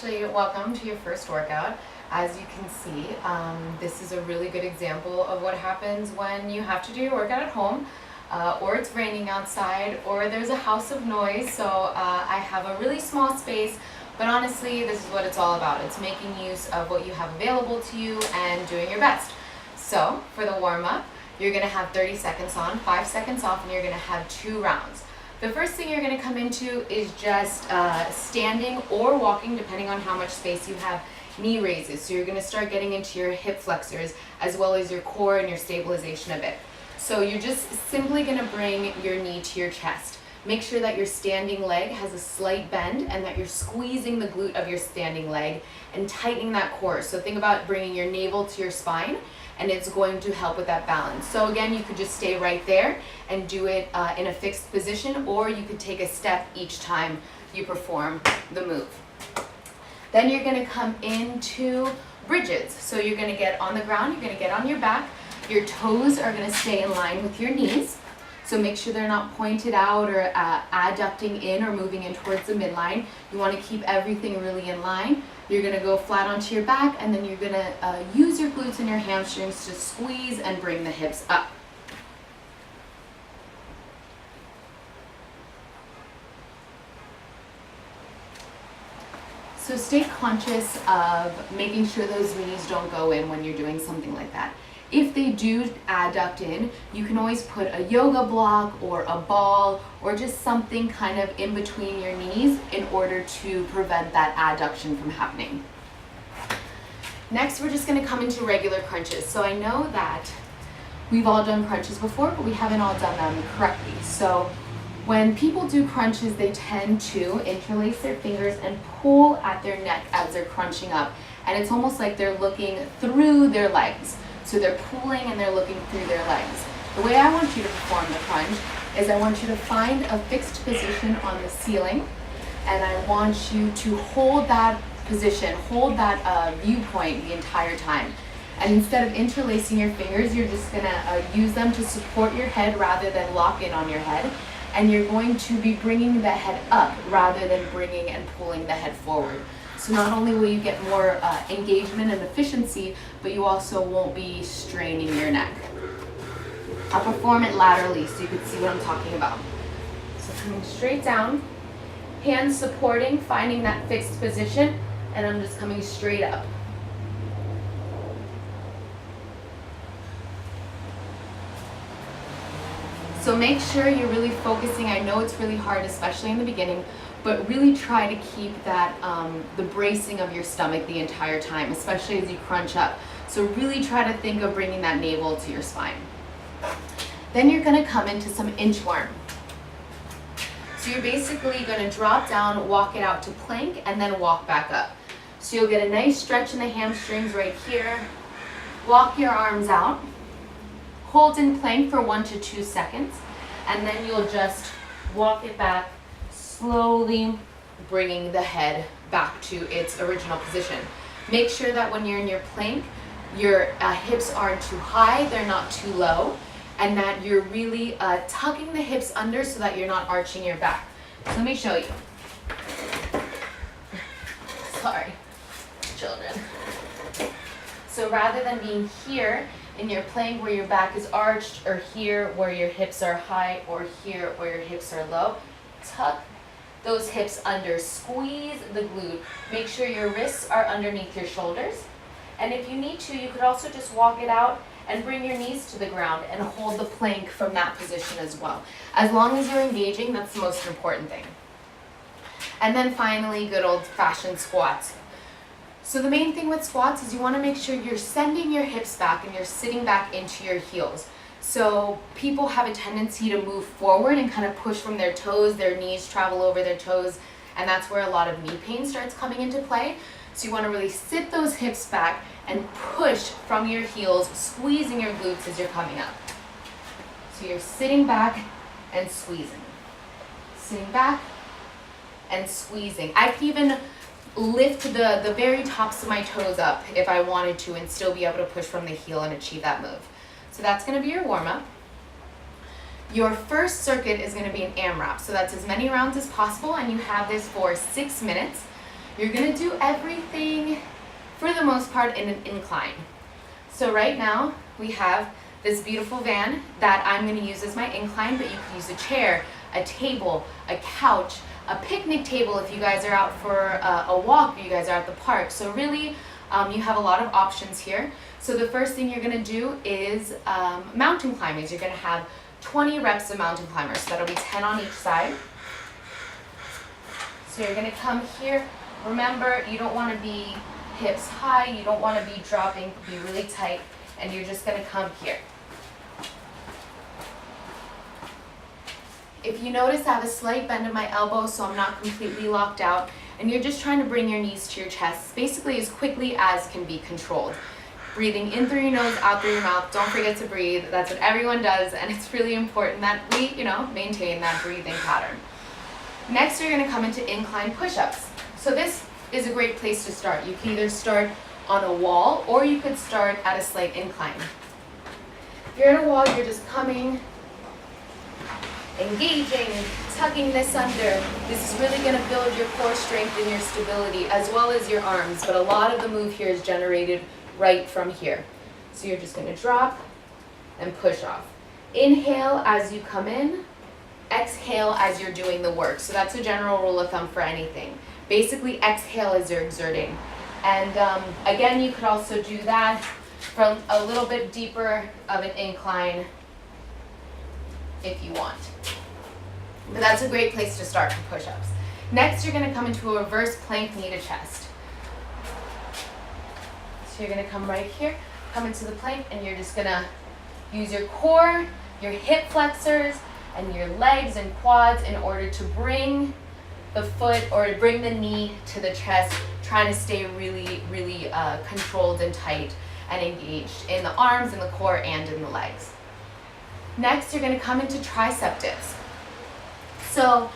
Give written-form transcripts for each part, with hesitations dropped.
actually welcome to your first workout. As you can see, this is a really good example of what happens when you have to do your workout at home, or it's raining outside, or there's a house of noise. So I have a really small space, but honestly, this is what it's all about. It's making use of what you have available to you and doing your best. So for the warm-up, you're gonna have 30 seconds on, 5 seconds off, and you're gonna have 2 rounds. The first thing you're going to come into is just standing or walking, depending on how much space you have, knee raises. So you're going to start getting into your hip flexors as well as your core and your stabilization of it. So you're just simply going to bring your knee to your chest. Make sure that your standing leg has a slight bend and that you're squeezing the glute of your standing leg and tightening that core. So think about bringing your navel to your spine, and it's going to help with that balance. So again, you could just stay right there and do it in a fixed position, or you could take a step each time you perform the move. Then you're gonna come into bridges. So you're gonna get on the ground, you're gonna get on your back, your toes are gonna stay in line with your knees. So make sure they're not pointed out or adducting in or moving in towards the midline. You want to keep everything really in line. You're going to go flat onto your back, and then you're going to use your glutes and your hamstrings to squeeze and bring the hips up. So stay conscious of making sure those knees don't go in when you're doing something like that. If they do adduct in, you can always put a yoga block or a ball or just something kind of in between your knees in order to prevent that adduction from happening. Next, we're just going to come into regular crunches. So I know that we've all done crunches before, but we haven't all done them correctly. So when people do crunches, they tend to interlace their fingers and pull at their neck as they're crunching up. And it's almost like they're looking through their legs. So they're pulling and they're looking through their legs. The way I want you to perform the crunch is I want you to find a fixed position on the ceiling, and I want you to hold that position, hold that viewpoint the entire time. And instead of interlacing your fingers, you're just gonna use them to support your head rather than lock in on your head. And you're going to be bringing the head up rather than bringing and pulling the head forward. So not only will you get more engagement and efficiency, but you also won't be straining your neck. I'll perform it laterally so you can see what I'm talking about. So coming straight down, hands supporting, finding that fixed position, and I'm just coming straight up. So make sure you're really focusing. I know it's really hard, especially in the beginning, but really try to keep that, the bracing of your stomach the entire time, especially as you crunch up. So really try to think of bringing that navel to your spine. Then you're gonna come into some inchworm. So you're basically gonna drop down, walk it out to plank, and then walk back up. So you'll get a nice stretch in the hamstrings right here. Walk your arms out. Hold in plank for 1 to 2 seconds, and then you'll just walk it back, slowly bringing the head back to its original position. Make sure that when you're in your plank, your hips aren't too high, they're not too low, and that you're really tucking the hips under so that you're not arching your back. So let me show you. Sorry, children. So rather than being here in your plank where your back is arched, or here where your hips are high, or here where your hips are low, tuck those hips under, squeeze the glute. Make sure your wrists are underneath your shoulders. And if you need to, you could also just walk it out and bring your knees to the ground and hold the plank from that position as well. As long as you're engaging, that's the most important thing. And then finally, good old-fashioned squats. So the main thing with squats is you want to make sure you're sending your hips back and you're sitting back into your heels. So people have a tendency to move forward and kind of push from their toes, their knees travel over their toes, and that's where a lot of knee pain starts coming into play. So you want to really sit those hips back and push from your heels, squeezing your glutes as you're coming up. So you're sitting back and squeezing. Sitting back and squeezing. I could even lift the very tops of my toes up if I wanted to and still be able to push from the heel and achieve that move. So that's going to be your warm-up. Your first circuit is going to be an AMRAP. So that's as many rounds as possible, and you have this for 6 minutes. You're gonna do everything, for the most part, in an incline. So right now, we have this beautiful van that I'm gonna use as my incline, but you could use a chair, a table, a couch, a picnic table if you guys are out for a walk or you guys are at the park. So really, you have a lot of options here. So the first thing you're gonna do is mountain climbers. You're gonna have 20 reps of mountain climbers. So that'll be 10 on each side. So you're gonna come here. Remember, you don't wanna be hips high, you don't wanna be dropping, be really tight, and you're just gonna come here. If you notice, I have a slight bend in my elbow, so I'm not completely locked out, and you're just trying to bring your knees to your chest, basically as quickly as can be controlled. Breathing in through your nose, out through your mouth. Don't forget to breathe. That's what everyone does, and it's really important that we, maintain that breathing pattern. Next, you're gonna come into incline push-ups. So this is a great place to start. You can either start on a wall, or you could start at a slight incline. If you're at a wall, you're just coming, engaging, tucking this under. This is really gonna build your core strength and your stability, as well as your arms, but a lot of the move here is generated right from here. So you're just gonna drop and push off. Inhale as you come in, exhale as you're doing the work. So that's a general rule of thumb for anything. Basically, exhale as you're exerting. And again, you could also do that from a little bit deeper of an incline if you want. But that's a great place to start for push-ups. Next, you're gonna come into a reverse plank knee to chest. So you're gonna come right here, come into the plank, and you're just gonna use your core, your hip flexors, and your legs and quads in order to bring the foot or to bring the knee to the chest, trying to stay really, really controlled and tight and engaged in the arms, in the core, and in the legs. Next, you're gonna come into tricep dips. So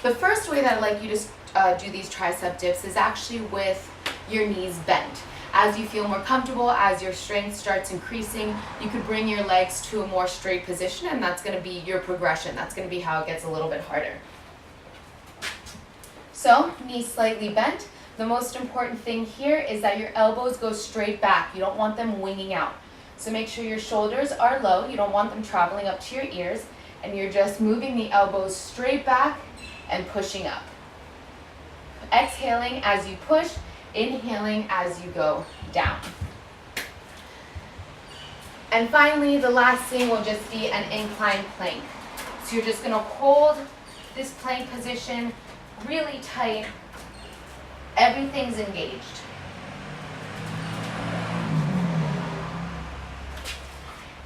the first way that I'd like you to do these tricep dips is actually with your knees bent. As you feel more comfortable, as your strength starts increasing, you could bring your legs to a more straight position, and that's gonna be your progression. That's gonna be how it gets a little bit harder. So, knees slightly bent. The most important thing here is that your elbows go straight back. You don't want them winging out. So make sure your shoulders are low. You don't want them traveling up to your ears, and you're just moving the elbows straight back and pushing up. Exhaling as you push, inhaling as you go down. And finally, the last thing will just be an incline plank. So you're just gonna hold this plank position really tight. Everything's engaged.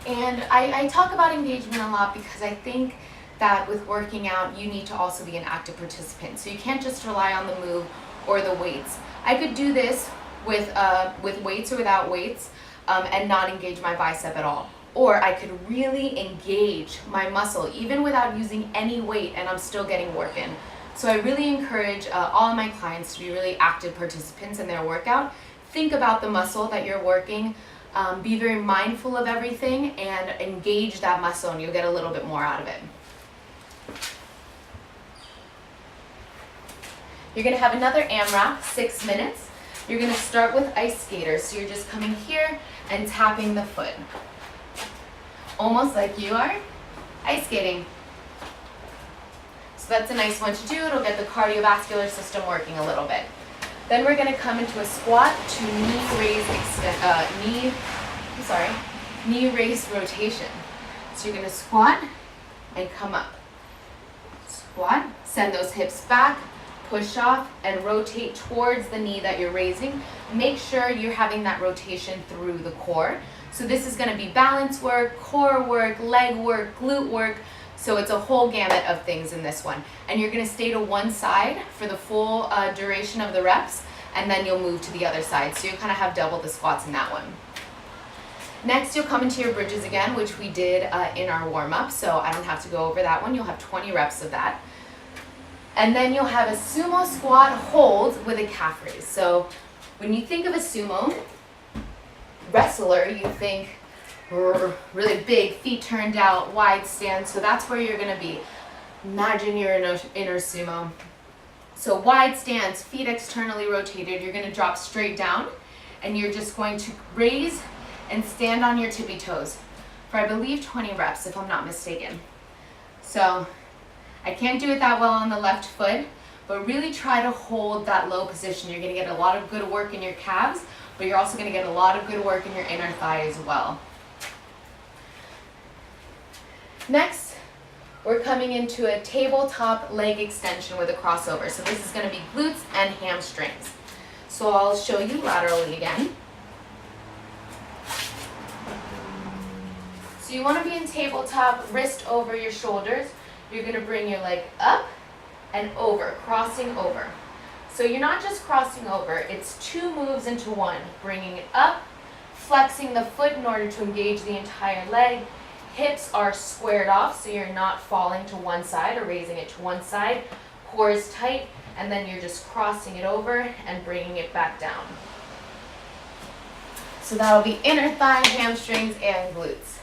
And I talk about engagement a lot because I think that with working out, you need to also be an active participant. So you can't just rely on the move or the weights. I could do this with weights or without weights and not engage my bicep at all. Or I could really engage my muscle even without using any weight, and I'm still getting work in. So I really encourage all of my clients to be really active participants in their workout. Think about the muscle that you're working. Be very mindful of everything and engage that muscle, and you'll get a little bit more out of it. You're gonna have another AMRAP, 6 minutes. You're gonna start with ice skaters. So you're just coming here and tapping the foot. Almost like you are ice skating. So that's a nice one to do. It'll get the cardiovascular system working a little bit. Then we're gonna come into a squat to knee raise rotation. So you're gonna squat and come up. Squat, send those hips back, push off, and rotate towards the knee that you're raising. Make sure you're having that rotation through the core. So this is gonna be balance work, core work, leg work, glute work. So it's a whole gamut of things in this one. And you're gonna stay to one side for the full duration of the reps, and then you'll move to the other side. So you'll kind of have double the squats in that one. Next, you'll come into your bridges again, which we did in our warm-up, so I don't have to go over that one. You'll have 20 reps of that. And then you'll have a sumo squat hold with a calf raise. So when you think of a sumo wrestler, you think really big, feet turned out, wide stance. So that's where you're gonna be. Imagine you're in a sumo. So wide stance, feet externally rotated. You're gonna drop straight down and you're just going to raise and stand on your tippy toes for I believe 20 reps if I'm not mistaken. So I can't do it that well on the left foot, but really try to hold that low position. You're gonna get a lot of good work in your calves, but you're also gonna get a lot of good work in your inner thigh as well. Next, we're coming into a tabletop leg extension with a crossover. So this is gonna be glutes and hamstrings. So I'll show you laterally again. So you wanna be in tabletop, wrist over your shoulders. You're gonna bring your leg up and over, crossing over. So you're not just crossing over, it's two moves into one. Bringing it up, flexing the foot in order to engage the entire leg. Hips are squared off so you're not falling to one side or raising it to one side. Core is tight, and then you're just crossing it over and bringing it back down. So that'll be inner thigh, hamstrings, and glutes.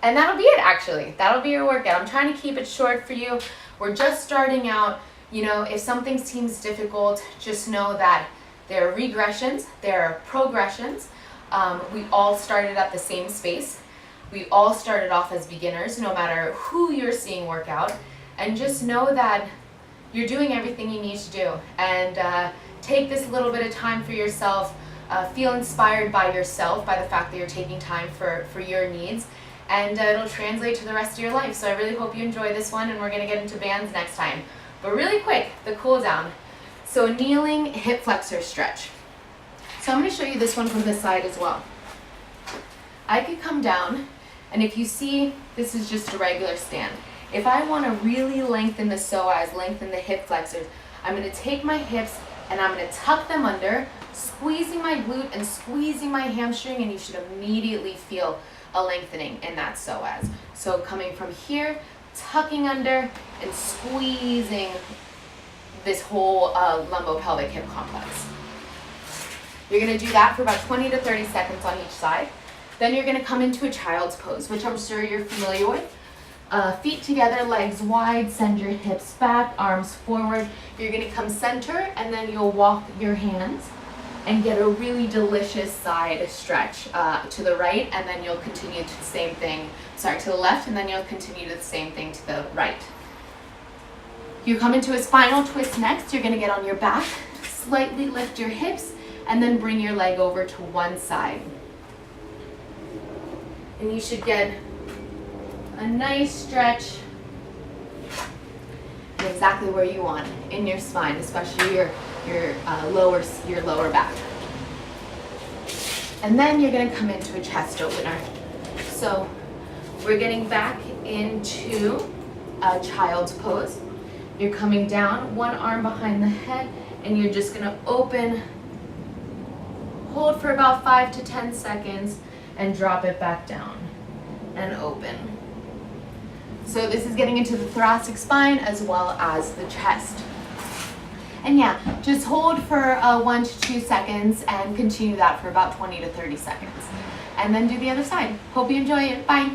And that'll be it actually. That'll be your workout. I'm trying to keep it short for you. We're just starting out. You know, if something seems difficult, just know that there are regressions, there are progressions. We all started at the same space. We all started off as beginners, no matter who you're seeing work out. And just know that you're doing everything you need to do. And take this little bit of time for yourself. Feel inspired by yourself, by the fact that you're taking time for your needs. And it'll translate to the rest of your life. So I really hope you enjoy this one, and we're gonna get into bands next time. But really quick, the cool down. So a kneeling hip flexor stretch. So I'm gonna show you this one from this side as well. I could come down, and if you see, this is just a regular stand. If I wanna really lengthen the psoas, lengthen the hip flexors, I'm gonna take my hips and I'm gonna tuck them under, squeezing my glute and squeezing my hamstring, and you should immediately feel a lengthening in that psoas. So coming from here, tucking under and squeezing this whole lumbopelvic hip complex. You're gonna do that for about 20 to 30 seconds on each side. Then you're gonna come into a child's pose, which I'm sure you're familiar with. Feet together, legs wide, send your hips back, arms forward. You're gonna come center, and then you'll walk your hands and get a really delicious side stretch to the right, and then you'll continue to the same thing, to the left, and then you'll continue to the same thing to the right. You come into a spinal twist next. You're gonna get on your back, slightly lift your hips, and then bring your leg over to one side. And you should get a nice stretch exactly where you want, in your spine, especially your lower back. And then you're gonna come into a chest opener. So we're getting back into a child's pose. You're coming down, one arm behind the head, and you're just gonna open, hold for about 5 to 10 seconds, and drop it back down and open. So this is getting into the thoracic spine as well as the chest. And yeah, just hold for 1 to 2 seconds and continue that for about 20 to 30 seconds. And then do the other side. Hope you enjoy it. Bye.